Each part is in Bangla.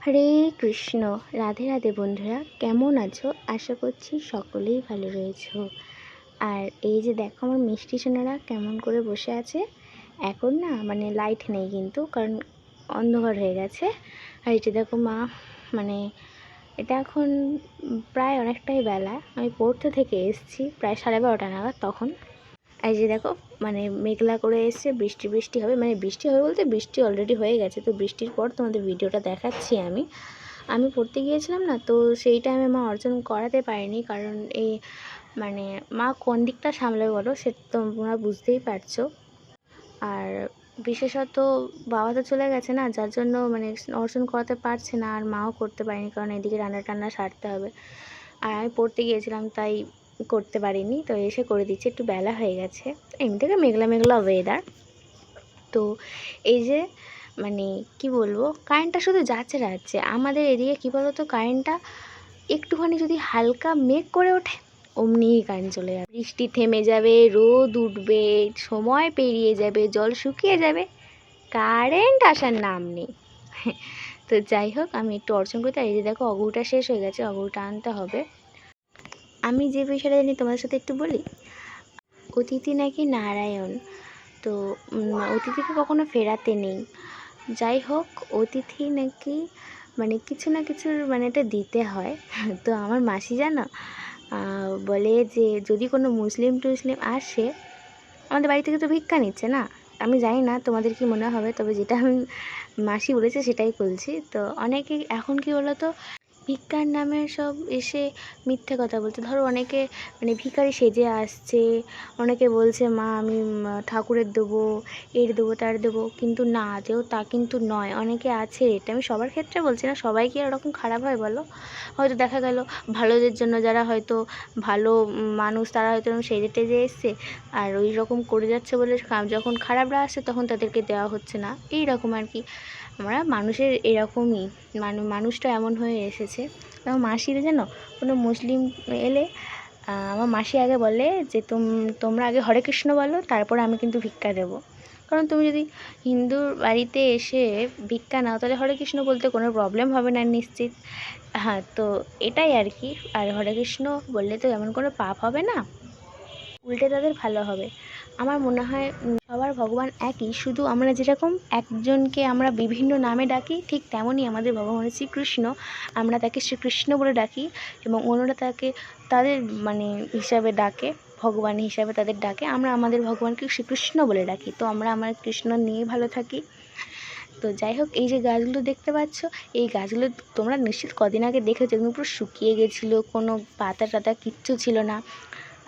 হরে কৃষ্ণ। রাধে রাধে বন্ধুরা, কেমন আছো? আশা করছি সকলেই ভালো রয়েছো। আর এই যে দেখো আমার মিষ্টি সোনারা কেমন করে বসে আছে। এখন না লাইট নেই কিন্তু, কারণ অন্ধকার হয়ে গেছে। আর এটা দেখো মা, মানে এটা এখন প্রায় অনেকটাই বেলা, আমি পড়তে থেকে এসেছি প্রায় 12:30 নাগাদ তখন। এই যে দেখো মেঘলা করে এসছে, বৃষ্টি বৃষ্টি হবে, বৃষ্টি হবে বলতে বৃষ্টি অলরেডি হয়ে গেছে। তো বৃষ্টির পর তোমাদের ভিডিওটা দেখাচ্ছি। আমি পড়তে গিয়েছিলাম না, তো সেই টাইমে মা অর্জন করাতে পারেনি, কারণ এই মা কোন দিকটা সামলাবে বলো, সে তোমরা বুঝতেই পারছো। আর বিশেষত বাবা তো চলে গেছে না, যার জন্য অর্জন করাতে পারছে না, আর মাও করতে পারেনি, কারণ এদিকে রান্না টান্না সারতে হবে। আর আমি পড়তে গিয়েছিলাম তাই করতে পারিনি, তো এসে করে দিচ্ছি। একটু বেলা হয়ে গেছে, এমনি থেকে মেঘলা মেঘলা ওয়েদার। তো এই যে কি বলবো, কারেন্টটা শুধু যাচ্ছে আমাদের এদিকে। কি বলো তো, কারেন্টটা একটুখানি যদি হালকা মেঘ করে ওঠে অমনিই কারেন্ট চলে যাবে। বৃষ্টি থেমে যাবে, রোদ উঠবে, সময় পেরিয়ে যাবে, জল শুকিয়ে যাবে, কারেন্ট আসার নাম নেই। তো যাই হোক, আমি একটু অর্জন করতে, এই যে দেখো অগুরটা শেষ হয়ে গেছে, অগুরটা আনতে হবে। আমি যে বিষয়টা জানি তোমাদের সাথে একটু বলি। অতিথি নাকি নারায়ণ, তো অতিথিকে কখনো ফেরাতে নেই। যাই হোক, অতিথি নাকি কিছু না কিছু এটা দিতে হয়। তো আমার মাসি জানো বলে যে যদি কোনো মুসলিম টুসলিম আসে আমাদের বাড়ি থেকে, তো ভিক্ষা নিচ্ছে না। আমি জানি না তোমাদের কি মনে হবে, তবে যেটা আমি মাসি বলেছে সেটাই বলছি। তো অনেকে এখন কি বলো তো, ভিক্ষার নামে সব এসে মিথ্যে কথা বলছে। ধরো অনেকে ভিখারি সেজে আসছে, অনেকে বলছে মা আমি ঠাকুরের দেবো, এর দেবো তার দেবো, কিন্তু না, আদেও তা কিন্তু নয়। অনেকে আছে, এটা আমি সবার ক্ষেত্রে বলছি না, সবাই কি এরকম খারাপ হয় বলো? হয়তো দেখা গেল ভালোদের জন্য, যারা হয়তো ভালো মানুষ, তারা হয়তো সেজে টেজে এসছে, আর ওই রকম করে যাচ্ছে বলে যখন খারাপরা আসছে তখন তাদেরকে দেওয়া হচ্ছে না, এই রকম আর কি। আমরা মানুষের এরকমই, মানুষটা এমন হয়ে এসেছে। আমার মাসিরা যেন কোনো মুসলিম এলে আমার মাসি আগে বলে যে তোমরা আগে হরে কৃষ্ণ বলো, তারপর আমি কিন্তু ভিক্ষা দেবো। কারণ তুমি যদি হিন্দুর বাড়িতে এসে ভিক্ষা নাও, তাহলে হরে কৃষ্ণ বলতে কোনো প্রবলেম হবে না নিশ্চিত। হ্যাঁ, তো এটাই আর কি। আর হরে কৃষ্ণ বললে তো এমন কোনো পাপ হবে না, উল্টে তাদের ভালো হবে। আমার মনে হয় সবার ভগবান একই, শুধু আমরা যেরকম একজনকে আমরা বিভিন্ন নামে ডাকি, ঠিক তেমনই আমাদের ভগবান শ্রীকৃষ্ণ, আমরা তাকে শ্রীকৃষ্ণ বলে ডাকি, এবং অন্যরা তাকে তাদের হিসাবে ডাকে, ভগবান হিসাবে তাদের ডাকে। আমরা আমাদের ভগবানকে শ্রীকৃষ্ণ বলে ডাকি। তো আমরা আমার কৃষ্ণ নিয়ে ভালো থাকি। তো যাই হোক, এই যে গাছগুলো দেখতে পাচ্ছ, এই গাছগুলো তোমরা নিশ্চিত কদিন আগে দেখেছো, এগুলো পুরো শুকিয়ে গেছিলো, কোনো পাতা টাতা কিচ্ছু ছিল না।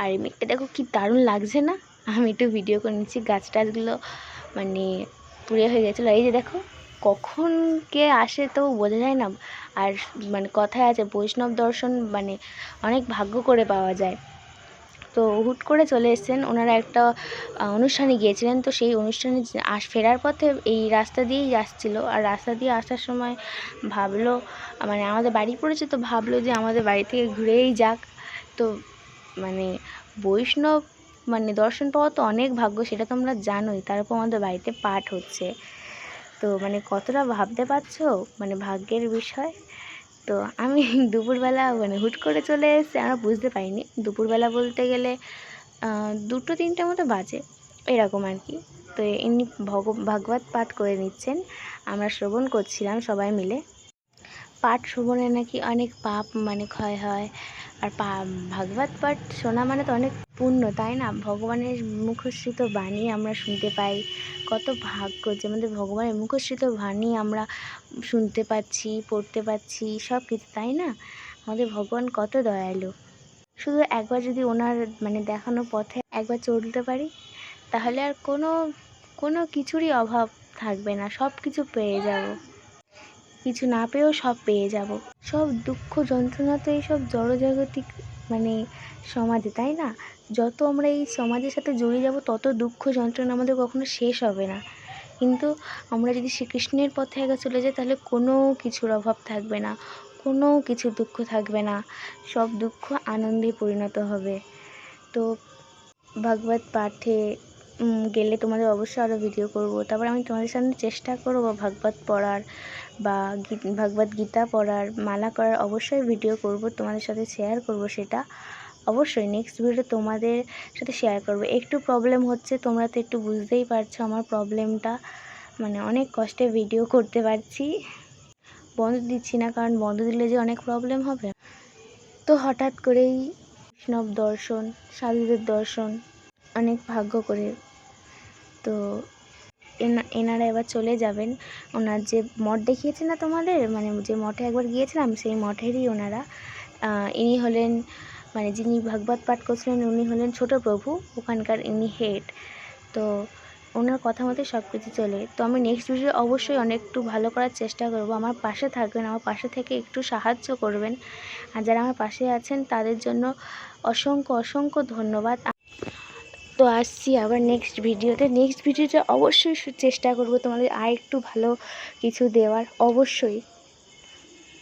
আর এই মেঘটা দেখো কি দারুণ লাগছে না? আমি একটু ভিডিও করে নিচ্ছি। গাছ টাছগুলো পুড়ে হয়ে গেছিলো। এই যে দেখো কখন কে আসে তো বোঝা যায় না। আর কথায় আছে বৈষ্ণব দর্শন অনেক ভাগ্য করে পাওয়া যায়। তো হুট করে চলে এসেছেন ওনারা, একটা অনুষ্ঠানে গিয়েছিলেন। তো সেই অনুষ্ঠানে ফেরার পথে এই রাস্তা দিয়েই আসছিলো, আর রাস্তা দিয়ে আসার সময় ভাবলো আমাদের বাড়ি পড়েছে, তো ভাবলো যে আমাদের বাড়ি থেকে ঘুরেই যাক। তো বৈষ্ণব দর্শন পাওয়া তো অনেক ভাগ্য, সেটা তোমরা জানোই। তারপর আমাদের বাড়িতে পাঠ হচ্ছে, তো কতটা ভাবতে পারছো ভাগ্যের বিষয়। তো আমি দুপুরবেলা হুট করে চলে এসেছি, আমরা বুঝতে পারিনি। দুপুরবেলা বলতে গেলে 2-3টে মতো বাজে, এরকম আর কি। তো এমনি ভাগবত পাঠ করে নিচ্ছেন, আমরা শ্রবণ করছিলাম সবাই মিলে। পাঠ শ্রবণে নাকি অনেক পাপ ক্ষয় হয়। আর ভাগবত পাঠ শোনা তো অনেক পুণ্য, তাই না? ভগবানের মুখশ্রিত বাণী আমরা শুনতে পাই। কত ভাগ্য যে আমাদের ভগবানের মুখশ্রিত বাণী আমরা শুনতে পাচ্ছি, পড়তে পাচ্ছি, সব কিছু, তাই না? আমাদের ভগবান কত দয়ালু। শুধু একবার যদি ওনার দেখানো পথে একবার চলতে পারি, তাহলে আর কোনো কিছুরই অভাব থাকবে না, সব কিছু পেয়ে যাব। কিছু না পেয়েও সব পেয়ে যাব। সব দুঃখ যন্ত্রণা তো এইসব জড়জাগতিক সমাজে, তাই না? যত আমরা এই সমাজের সাথে জড়িয়ে যাব, তত দুঃখ যন্ত্রণা আমাদের কখনো শেষ হবে না। কিন্তু আমরা যদি শ্রীকৃষ্ণের পথে একবার চলে যাই, তাহলে কোনো কিছুর অভাব থাকবে না, কোনো কিছু দুঃখ থাকবে না, সব দুঃখ আনন্দে পরিণত হবে। তো ভাগবত পাঠে গেলে তোমাদের অবশ্যই আরও ভিডিও করব। তারপর আমি তোমাদের সামনে চেষ্টা করব ভাগবত পড়ার বা ভাগবত গীতা পড়ার, মালা করার অবশ্যই ভিডিও করব, তোমাদের সাথে শেয়ার করব সেটা অবশ্যই। নেক্সট ভিডিও তোমাদের সাথে শেয়ার করব। একটু প্রবলেম হচ্ছে, তোমরা তো একটু বুঝতেই পারছো আমার প্রবলেমটা, মানে অনেক কষ্টে ভিডিও করতে পারছি। বন্ধ দিচ্ছি না, কারণ বন্ধ দিলে যে অনেক প্রবলেম হবে। তো হঠাৎ করেই বৈষ্ণব দর্শন, সাধুদের দর্শন, অনেক ভাগ্য করে। তো এনারা এবার চলে যাবেন। ওনার যে মঠ দেখিয়েছে না তোমাদের, মানে যে মঠে একবার গিয়েছিলাম, সেই মঠেরই ওনারা। ইনি হলেন, মানে যিনি ভাগবত পাঠ করছিলেন উনি হলেন ছোট প্রভু, ওখানকার ইনি হেড। তো ওনার কথা মতো সব কিছু চলে। তো আমি নেক্সট ভিডিও অবশ্যই একটু ভালো করার চেষ্টা করব। আমার পাশে থাকবেন, আমার পাশে থেকে একটু সাহায্য করবেন। আর যারা আমার পাশে আছেন তাদের জন্য অসংখ্য অসংখ্য ধন্যবাদ। তো আসছি আবার নেক্সট ভিডিওতে অবশ্যই চেষ্টা করব তোমাদের আর একটু ভালো কিছু দেওয়ার, অবশ্যই।